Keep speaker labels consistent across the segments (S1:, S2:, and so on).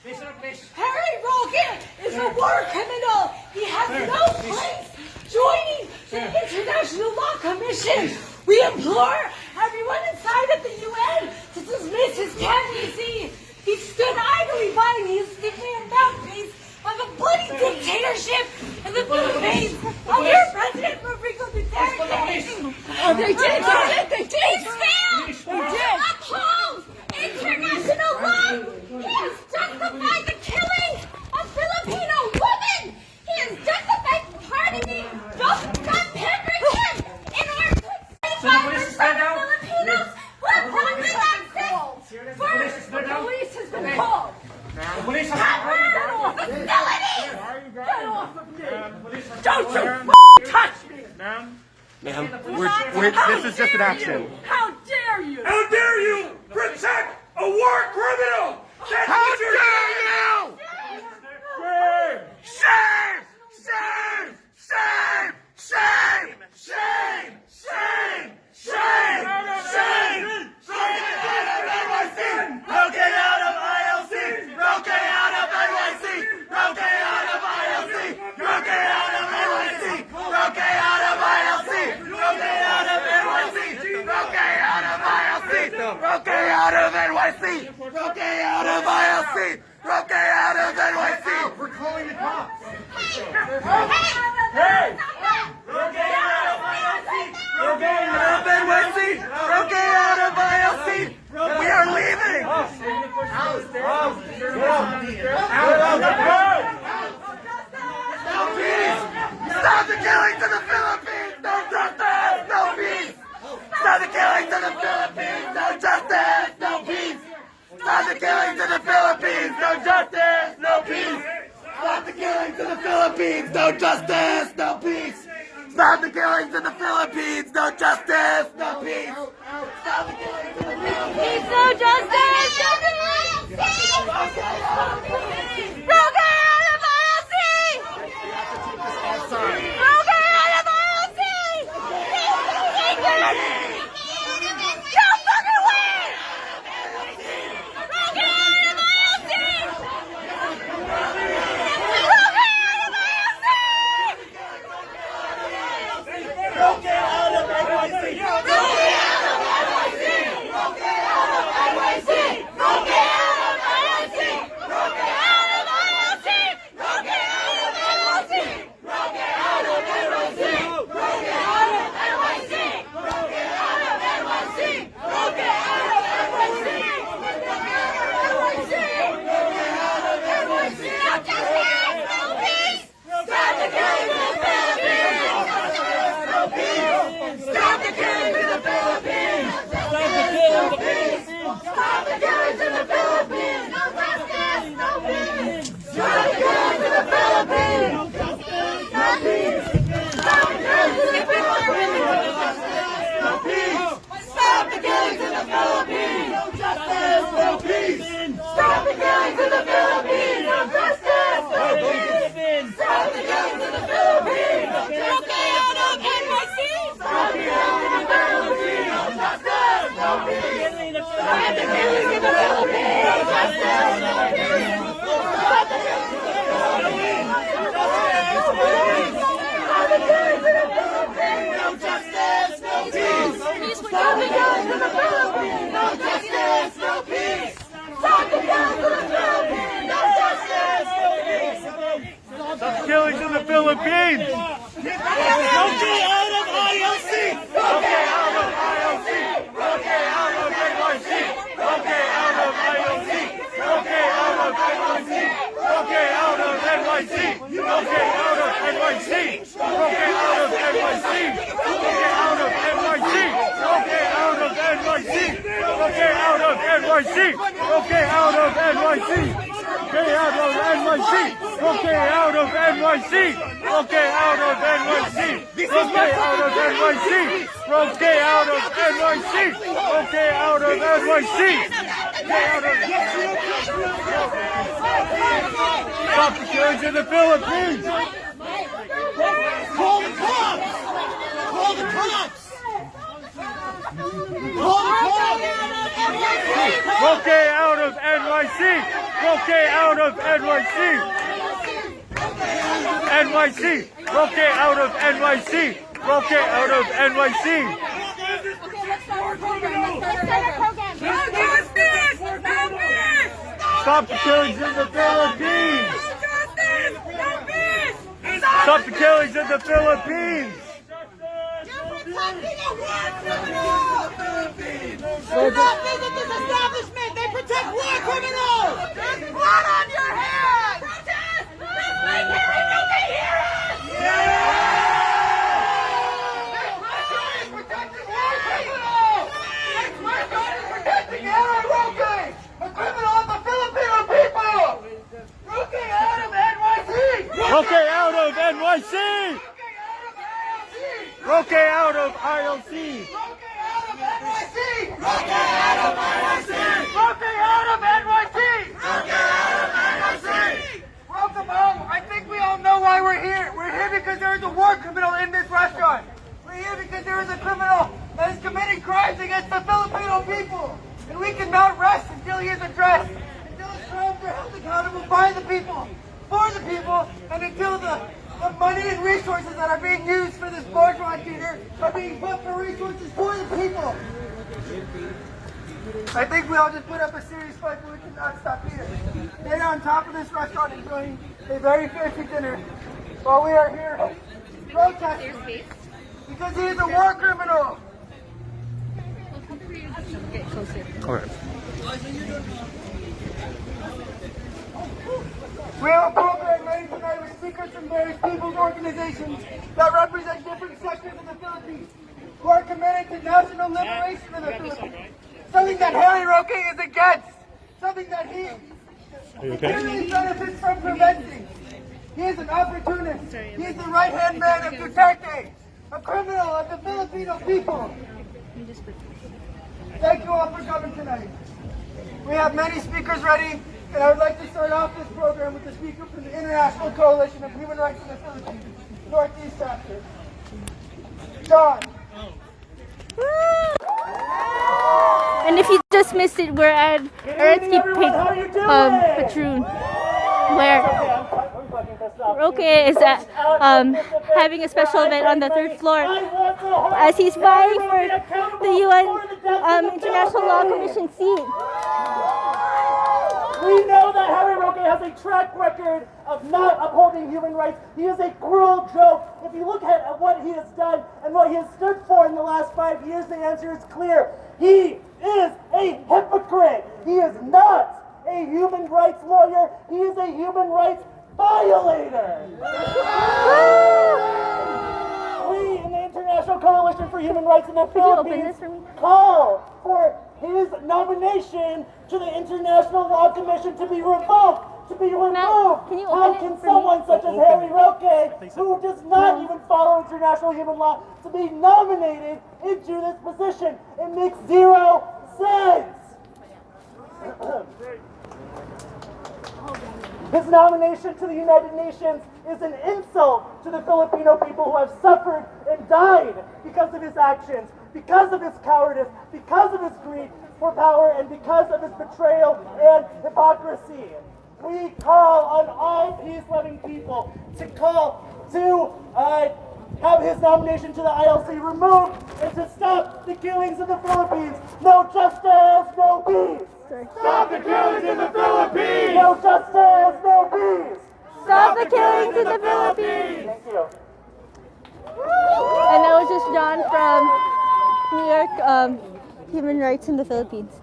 S1: Harry Roque is a war criminal. He has no place joining the International Law Commission. We implore everyone inside of the UN to dismiss his candidacy. He stood idly by and he is declared mouthpiece of a bloody dictatorship in the Philippines under President Rodrigo Duterte. Oh, they did. He failed to uphold international law. He has justified the killing of Filipino women. He has justified pardoning those who got pampering him in order to save 5% of Filipinos who have brought them access. First, the police has been called. Cover facilities! Get off of me! Don't you touch me!
S2: Ma'am, this is just an action.
S1: How dare you!
S3: How dare you protect a war criminal?
S2: How dare you!
S3: Shame! Shame! Shame! Shame! Shame! Shame! Shame! Shame! Roque out of ILC! Roque out of NYC! Roque out of ILC! Roque out of NYC! Roque out of ILC! Roque out of NYC! Roque out of ILC! Roque out of NYC! Roque out of ILC! Roque out of NYC! We're calling the cops! Hey! Roque out of ILC! Roque out of NYC! Roque out of ILC! We are leaving! No peace! Stop the killing to the Philippines! No justice! No peace! Stop the killing to the Philippines! No justice! No peace! Stop the killing to the Philippines! No justice! No peace! Stop the killing to the Philippines! No justice! No peace! Stop the killing to the Philippines! No justice! No peace! Stop the killing to the Philippines!
S1: No justice! Roque out of ILC! Roque out of ILC! No fucking way! Roque out of ILC! Roque out of ILC!
S3: Roque out of NYC! Roque out of NYC! Roque out of NYC! Roque out of ILC! Roque out of ILC! Roque out of NYC! Roque out of NYC! Roque out of NYC! Roque out of NYC! Roque out of NYC! No justice! No peace! Stop the killing to the Philippines! No peace! Stop the killing to the Philippines! Stop the killing to the Philippines! No justice! No peace! Stop the killing to the Philippines! No peace! Stop the killing to the Philippines! No peace! Stop the killing to the Philippines! No justice! No peace! Stop the killing to the Philippines! No justice! No peace! Stop the killing to the Philippines!
S1: Roque out of NYC!
S3: Stop the killing to the Philippines! No justice! No peace! Stop the killing to the Philippines! No justice! No peace! Stop the killing to the Philippines! Stop the killing to the Philippines! No justice! No peace! Stop the killing to the Philippines! No justice! No peace! Stop the killing to the Philippines! No justice! No peace!
S2: Stop the killing to the Philippines!
S3: Roque out of ILC! Roque out of ILC! Roque out of NYC! Roque out of ILC! Roque out of NYC! Roque out of NYC! Roque out of NYC! Roque out of NYC! Roque out of NYC! Roque out of NYC! Roque out of NYC! Roque out of NYC! Roque out of NYC! Roque out of NYC! Roque out of NYC! Roque out of NYC! Roque out of NYC! Roque out of NYC! Stop the killings in the Philippines! Call the cops! Call the cops! Call the cops! Roque out of NYC! Roque out of NYC! NYC! Roque out of NYC! Roque out of NYC! Stop the killings in the Philippines! Stop the killings in the Philippines!
S4: Protecting a war criminal! Do not visit this establishment! They protect war criminals! There's blood on your hands! Protest! Let's make Harry Roque hear us! Next is protecting war criminals! Next is protecting Harry Roque! A criminal of the Filipino people! Roque out of NYC!
S3: Roque out of NYC! Roque out of ILC!
S4: Roque out of NYC! Roque out of NYC! Roque out of NYC! Roque out of NYC! Welcome home. I think we all know why we're here. We're here because there is a war criminal in this restaurant. We're here because there is a criminal that is committing crimes against the Filipino people. And we cannot rest until he is addressed, until his crimes are held accountable by the people, for the people, and until the money and resources that are being used for this bourgeois theater are being put for resources for the people. I think we all just put up a serious fight, but we cannot stop here. They're on top of this restaurant enjoying a very fancy dinner while we are here protesting because he is a war criminal.
S2: All right.
S4: We have a program ready tonight with speakers from various people's organizations that represent different sectors of the Philippines who are committed to national liberation of the Philippines. Something that Harry Roque is against. Something that he clearly benefits from preventing. He is an opportunist. He is the right-hand man of Duterte, a criminal of the Filipino people. Thank you all for coming tonight. We have many speakers ready. And I would like to start off this program with the speaker from the International Coalition of Human Rights in the Philippines, Northeast chapter, John.
S5: And if you just missed it, we're at Aretsky Patroon, where Roque is at, having a special event on the 3rd floor as he's vying for the UN International Law Commission seat.
S6: We know that Harry Roque has a track record of not upholding human rights. He is a cruel joke. If you look at what he has done and what he has stood for in the last 5 years, the answer is clear. He is a hypocrite. He is not a human rights lawyer. He is a human rights violator. We in the International Coalition for Human Rights in the Philippines call for his nomination to the International Law Commission to be revoked, to be removed. How can someone such as Harry Roque, who does not even follow international human law, to be nominated into this position? It makes zero sense. His nomination to the United Nations is an insult to the Filipino people who have suffered and died because of his actions, because of his cowardice, because of his greed for power, and because of his betrayal and hypocrisy. We call on all peace-loving people to have his nomination to the ILC removed and to stop the killings in the Philippines. No justice, no peace.
S3: Stop the killings in the Philippines!
S6: No justice, no peace.
S5: Stop the killings in the Philippines!
S6: Thank you.
S5: And that was just John from New York Human Rights in the Philippines.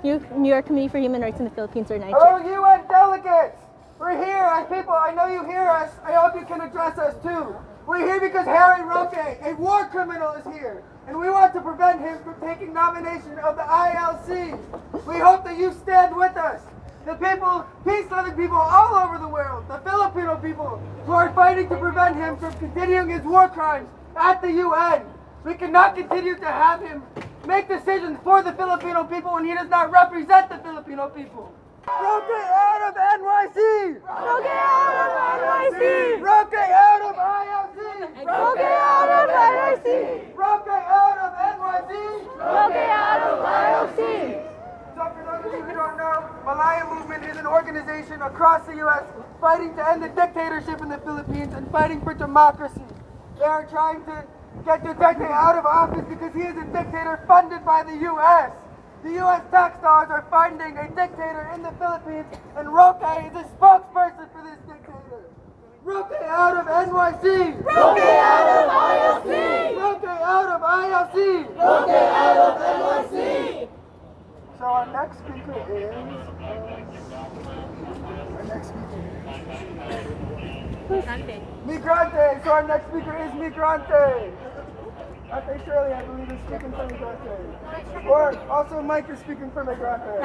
S5: New York Committee for Human Rights in the Philippines, or NICHE.
S4: Hello, UN delegates. We're here as people. I know you hear us. I hope you can address us too. We're here because Harry Roque, a war criminal, is here. And we want to prevent him from taking nomination of the ILC. We hope that you stand with us. The people, peace-loving people all over the world, the Filipino people, who are fighting to prevent him from continuing his war crimes at the UN. We cannot continue to have him make decisions for the Filipino people when he does not represent the Filipino people. Roque out of NYC!
S5: Roque out of NYC!
S4: Roque out of ILC!
S5: Roque out of NYC!
S4: Roque out of NYC!
S5: Roque out of ILC!
S4: organization across the U.S. fighting to end the dictatorship in the Philippines and fighting for democracy. They are trying to get Duterte out of office because he is a dictator funded by the U.S. The U.S. tax dollars are funding a dictator in the Philippines, and Roque is a spokesperson for this dictator. Roque out of NYC!
S1: Roque out of ILC!
S4: Roque out of ILC!
S1: Roque out of NYC!
S4: So our next speaker is... Migrante! So our next speaker is Migrante! Ate Shirley, I believe, is speaking for Migrante. Or also Mike is speaking for Migrante.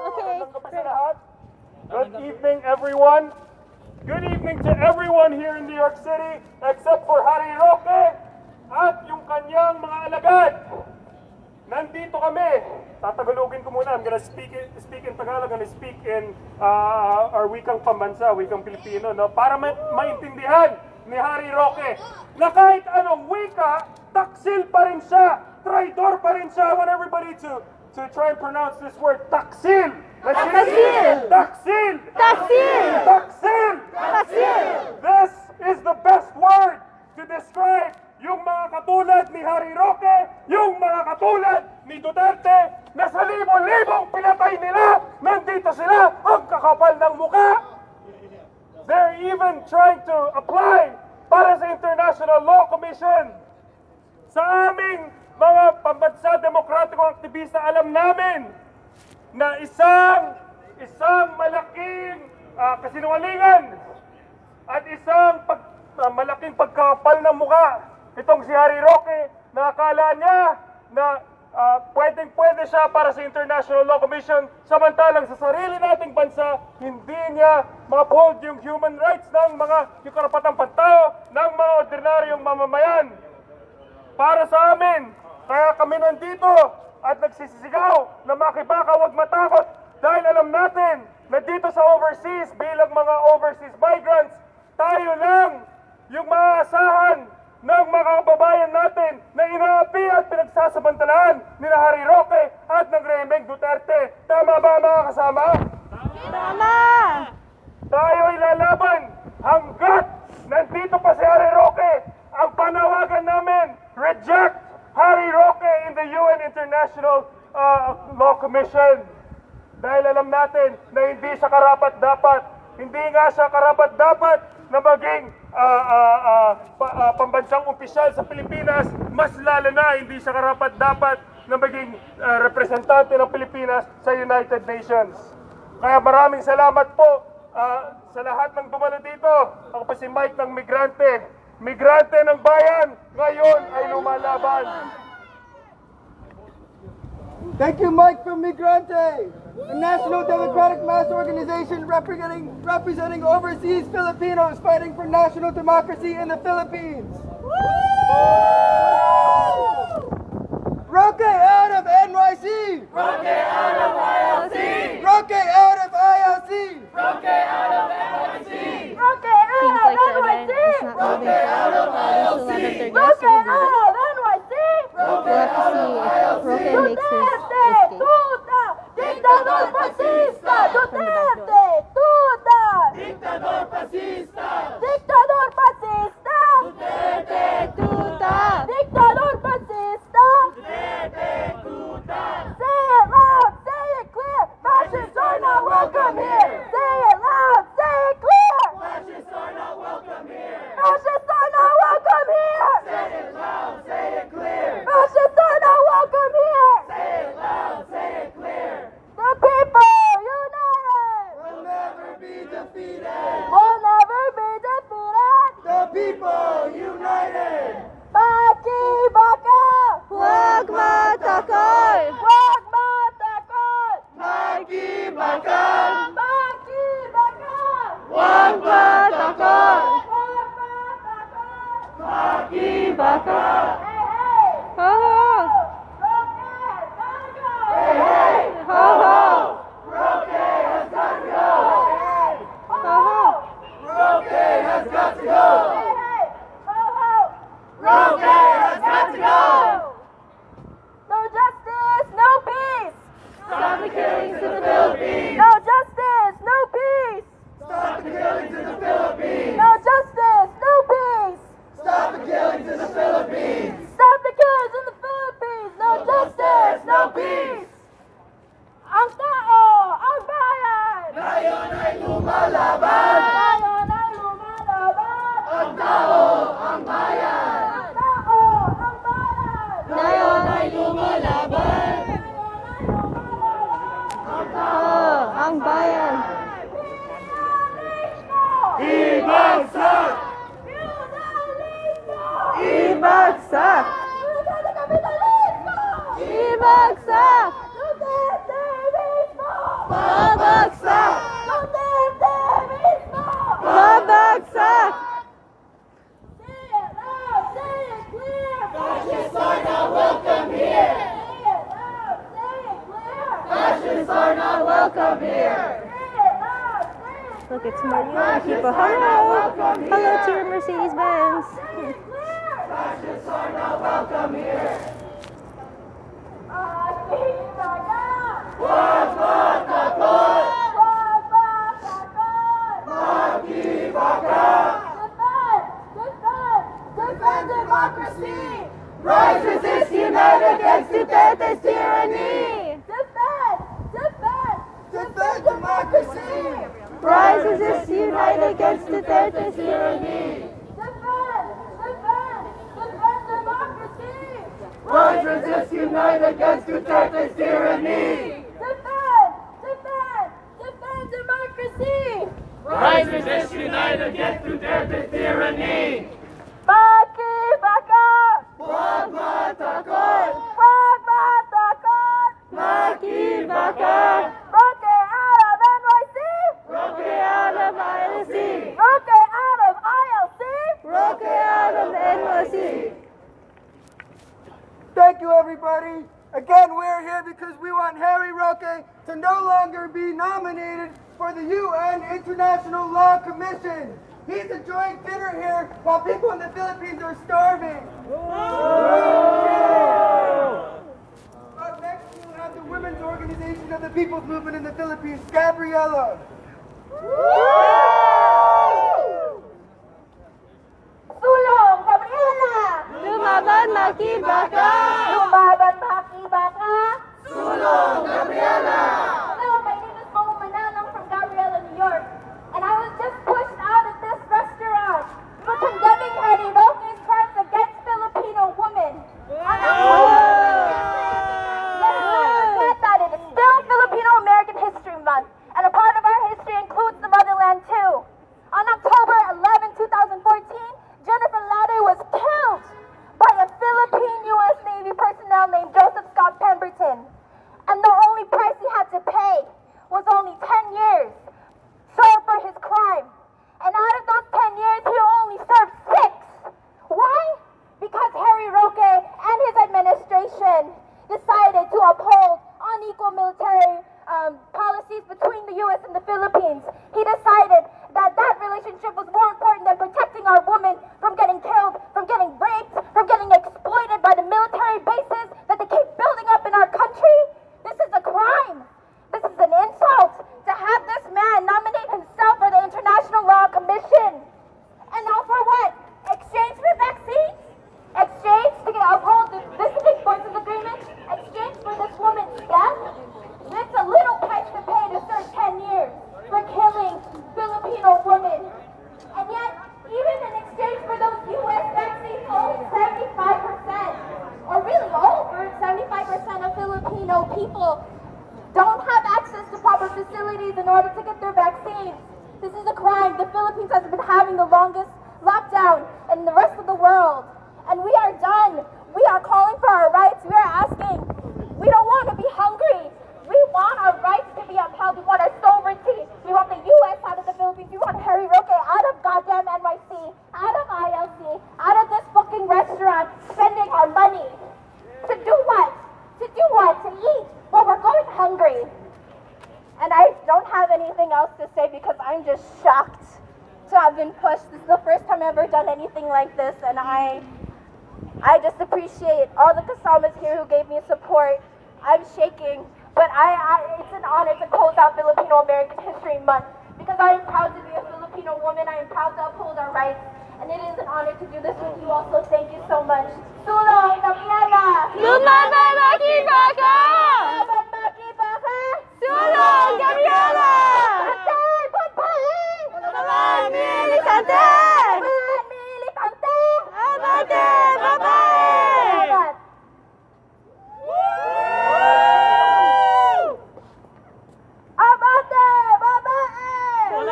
S5: Okay.
S3: Good evening, everyone. Good evening to everyone here in New York City, except for Harry Roque at yung kanyang mga alagad. Nandito kami. Tatagalogin ko muna. I'm gonna speak in Tagalog, I'm gonna speak in our wikang pambansa, wikang Pilipino, no? Para maintindihan ni Harry Roque na kahit anong wika, taksil pa rin siya, traidor pa rin siya. I want everybody to try and pronounce this word, taksil. Let's
S5: Taksil.
S3: Taksil.
S5: Taksil.
S3: Taksil.
S5: Taksil.
S3: This is the best word to describe yung mga katulad ni Harry Roque, yung mga katulad ni Duterte, na sa libo-libong pinatay nila, nandito sila, ang kakapal ng muka. They're even trying to apply para sa International Law Commission. Sa aming mga pambansa demokratikong aktivista, alam namin na isang malaking kasinungalingan at isang malaking pagkakapal ng mukha itong si Harry Roque, na akala niya na pwedeng-pwede siya para sa International Law Commission, samantalang sa sarili nating bansa, hindi niya ma-uphold yung human rights ng yung karapatang pantao ng mga ordinaryong mamamayan. Para sa amin, kaya kami nandito at nagsisisigaw na makibaka, huwag matakot, dahil alam natin na dito sa overseas, bilang mga overseas migrants, tayo lang yung maaasahan ng mga kababayan natin na inaapi at pinagsasamantalahan ni Harry Roque at ng Rehimeng Duterte. Tama ba, mga kasama?
S5: Tama!
S3: Tayo ay lalaban hanggat nandito pa si Harry Roque. Ang panawagan namin, reject Harry Roque in the UN International Law Commission. Dahil alam natin na hindi siya karapat-dapat. Hindi nga siya karapat-dapat na maging pambansang opisyal sa Pilipinas. Mas lalo na, hindi siya karapat-dapat na maging representante ng Pilipinas sa United Nations. Kaya maraming salamat po sa lahat ng dumalo dito. Ako pa si Mike ng Migrante. Migrante ng bayan, ngayon ay lumalaban.
S4: Thank you, Mike from Migrante, the National Democratic Mass Organization representing overseas Filipinos fighting for national democracy in the Philippines. Roque out of NYC!
S1: Roque out of ILC!
S4: Roque out of ILC!
S1: Roque out of NYC!
S5: Roque out of NYC!
S1: Roque out of ILC!
S5: Roque out of NYC!
S1: Roque out of ILC!
S5: Duterte! Tuta! Dictador fascista! Duterte! Tuta!
S1: Dictador fascista!
S5: Dictador fascista!
S1: Duterte!
S5: Tuta! Dictador fascista!
S1: Duterte! Tuta!
S5: Say it loud! Say it clear! Fascists are not welcome here! Say it loud! Say it clear!
S1: Fascists are not welcome here!
S5: Fascists are not welcome here!
S1: Say it loud, say it clear!
S5: Fascists are not welcome here!
S1: Say it loud, say it clear!
S5: The people united!
S4: Will never be defeated!
S5: Will never be defeated!
S4: The people united!
S5: Baki baka! Huwag matakot! Huwag matakot!
S1: Baki baka!
S5: Baki baka!
S1: Huwag matakot!
S5: Huwag matakot!
S1: Baki baka!
S5: Hey, hey!
S7: Ho ho!
S5: Roque, gotta go!
S1: Hey, hey!
S7: Ho ho!
S1: Roque has got to go!
S5: Hey,
S7: Ho ho!
S1: Roque has got to go!
S5: hey, hey! Ho, ho!
S1: Roque has got to go!
S5: No justice, no peace!
S1: Stop the killing!
S7: ang bayan.
S3: Ibagsak!
S7: Ibagsak! Ibagsak! Babagsak! Babagsak!
S3: Fascists are not welcome here! Fascists are not welcome here!
S5: Look, it's more people. Hello! Hello to your Mercedes-Benz.
S3: Fascists are not welcome here!
S1: Defend democracy!
S7: Rise, resist, unite against Duterte's tyranny!
S4: Defend democracy!
S7: Rise, resist, unite against Duterte's tyranny!
S1: Defend democracy!
S7: Rise, resist, unite against Duterte's tyranny!
S1: Defend democracy!
S3: Rise, resist, unite against Duterte's tyranny!
S1: Baki baka!
S7: Huwag matakot!
S1: Huwag matakot!
S7: Makibaka!
S1: Roque out of NYC!
S7: Roque out of ILC!
S1: Roque out of ILC!
S7: Roque out of NYC!
S4: Thank you, everybody. Again, we're here because we want Harry Roque to no longer be nominated for the UN International Law Commission. He's enjoying dinner here while people in the Philippines are starving. Up next, we'll have the Women's Organization of the People's Movement in the Philippines, Gabriela.
S1: Sulong, Gabriela!
S7: Lumaban, makibaka!
S1: Lumaban, makibaka!
S7: Sulong, Gabriela!
S1: Hello, my name is Momo Mananong from Gabriela, New York. And I was just pushed out of this restaurant for condemning Harry Roque's crimes against Filipino women. Let's not forget that it is still Filipino-American History Month, and a part of our history includes the motherland too. On October 11, 2014, Jennifer Ladder was killed by a Philippine U.S. Navy personnel named Joseph Scott Pemberton. And the only price he had to pay was only 10 years. Served for his crime. And out of those 10 years, he only served 6. Why? Because Harry Roque and his administration decided to uphold unequal military policies between the U.S. and the Philippines. He decided that that relationship was more important than protecting our women from getting killed, from getting raped, from getting exploited by the military bases that they keep building up in our country. This is a crime. This is an insult to have this man nominate himself for the International Law Commission. And all for what? Exchange for vaccines? Exchange to uphold the Visiting Forces Agreement? Exchange for this woman's death? It's a little price to pay to serve 10 years for killing Filipino women. And yet, even in exchange for those U.S. vaccines, only 75%, or really over 75% of Filipino people don't have access to proper facilities in order to get their vaccines. This is a crime. The Philippines has been having the longest lockdown in the rest of the world. And we are done. We are calling for our rights. We are asking. We don't want to be hungry. We want our rights to be upheld. We want our sovereignty. We want the U.S. out of the Philippines. We want Harry Roque out of goddamn NYC, out of ILC, out of this fucking restaurant, spending our money. To do what? To do what? To eat. Well, we're going hungry. And I don't have anything else to say because I'm just shocked to have been pushed. This is the first time I've ever done anything like this, and I just appreciate all the Kasamas here who gave me support. I'm shaking, but it's an honor to close out Filipino-American History Month because I am proud to be a Filipino woman. I am proud to uphold our rights, and it is an honor to do this with you all, so thank you so much. Sulong, Gabriela!
S7: Lumaban, makibaka!
S1: Lumaban, makibaka!
S7: Sulong, Gabriela!
S1: Militante! Pagpahin!
S7: Lumaban, militante!
S1: Militante!
S7: Abate, babae!
S1: Salamat! Abate!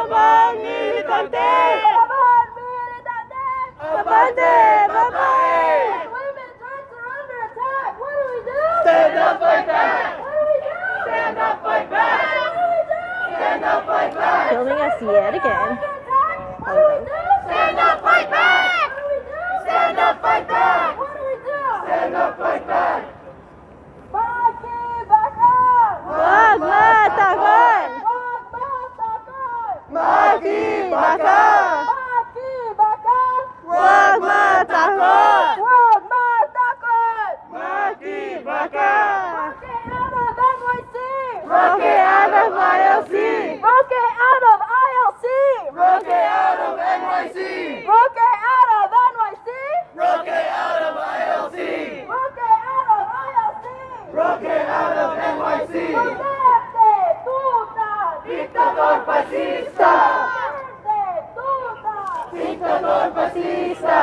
S7: Palaban militante! Palaban militante! Abante! Babae! Women's rights are under attack! What do we do?
S3: Stand up, fight back!
S7: What do we do?
S3: Stand up, fight back!
S7: What do we do?
S3: Stand up, fight back!
S5: Filming us yet again.
S7: What do we do?
S3: Stand up, fight back!
S7: What do we do?
S3: Stand up, fight back!
S7: What do we do?
S3: Stand up, fight back!
S7: Baki bakal!
S5: Wag matakot!
S7: Wag matakot!
S3: Maki bakal!
S7: Baki bakal!
S5: Wag matakot!
S7: Wag matakot!
S3: Maki bakal!
S7: Roque out of NYC!
S3: Roque out of ILC!
S7: Roque out of ILC!
S3: Roque out of NYC!
S7: Roque out of NYC!
S3: Roque out of ILC!
S7: Roque out of ILC!
S3: Roque out of NYC!
S7: Duterte, tuta!
S3: Dictador fascista!
S7: Duterte, tuta!
S3: Dictador fascista!